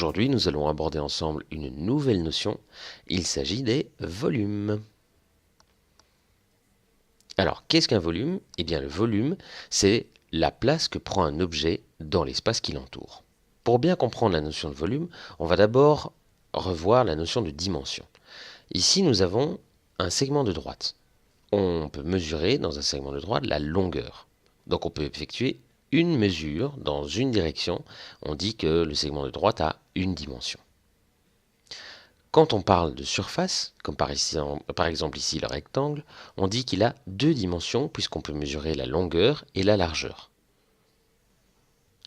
Aujourd'hui, nous allons aborder ensemble une nouvelle notion. Il s'agit des volumes. Alors, qu'est-ce qu'un volume? Eh bien, le volume, c'est la place que prend un objet dans l'espace qui l'entoure. Pour bien comprendre la notion de volume, on va d'abord revoir la notion de dimension. Ici, nous avons un segment de droite. On peut mesurer dans un segment de droite la longueur. Donc, on peut effectuer une mesure dans une direction. On dit que le segment de droite a une dimension. Quand on parle de surface, comme par exemple ici le rectangle, on dit qu'il a deux dimensions puisqu'on peut mesurer la longueur et la largeur.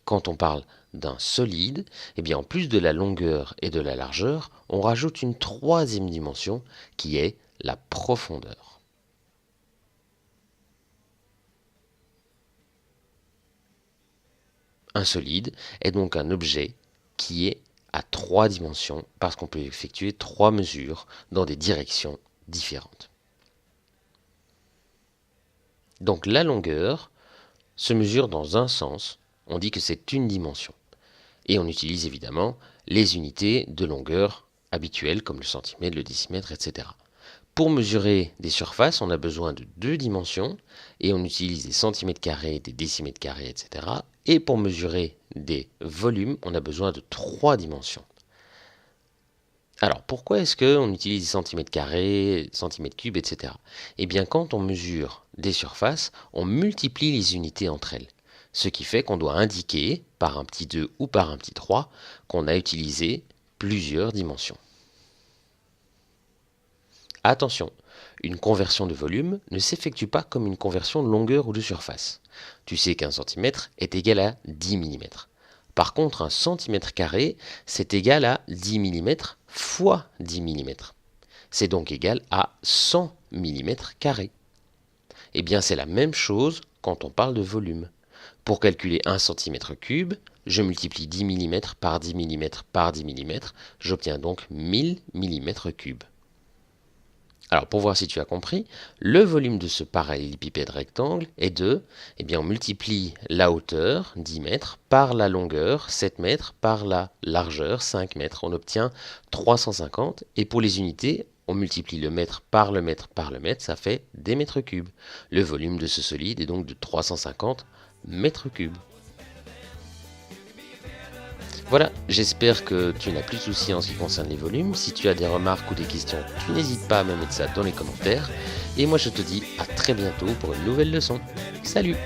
Quand on parle d'un solide, eh bien en plus de la longueur et de la largeur, on rajoute une troisième dimension qui est la profondeur. Un solide est donc un objet qui est à trois dimensions parce qu'on peut effectuer trois mesures dans des directions différentes. Donc la longueur se mesure dans un sens, on dit que c'est une dimension. Et on utilise évidemment les unités de longueur habituelles comme le centimètre, le décimètre, etc. Pour mesurer des surfaces, on a besoin de deux dimensions et on utilise des centimètres carrés, des décimètres carrés, etc. Et pour mesurer des volumes, on a besoin de trois dimensions. Alors, pourquoi est-ce qu'on utilise des centimètres carrés, centimètres cubes, etc. Eh bien, quand on mesure des surfaces, on multiplie les unités entre elles. Ce qui fait qu'on doit indiquer, par un petit 2 ou par un petit 3, qu'on a utilisé plusieurs dimensions. Attention, une conversion de volume ne s'effectue pas comme une conversion de longueur ou de surface. Tu sais qu'un centimètre est égal à 10 mm. Par contre, un centimètre carré, c'est égal à 10 mm fois 10 mm. C'est donc égal à 100 mm carrés. Eh bien, c'est la même chose quand on parle de volume. Pour calculer 1 cm3, je multiplie 10 mm par 10 mm par 10 mm, j'obtiens donc 1000 mm3. Alors pour voir si tu as compris, le volume de ce parallélépipède rectangle est de, eh bien on multiplie la hauteur, 10 mètres, par la longueur, 7 mètres, par la largeur, 5 mètres. On obtient 350 et pour les unités, on multiplie le mètre par le mètre par le mètre, ça fait des mètres cubes. Le volume de ce solide est donc de 350 mètres cubes. Voilà, j'espère que tu n'as plus de soucis en ce qui concerne les volumes. Si tu as des remarques ou des questions, tu n'hésites pas à me mettre ça dans les commentaires. Et moi je te dis à très bientôt pour une nouvelle leçon. Salut!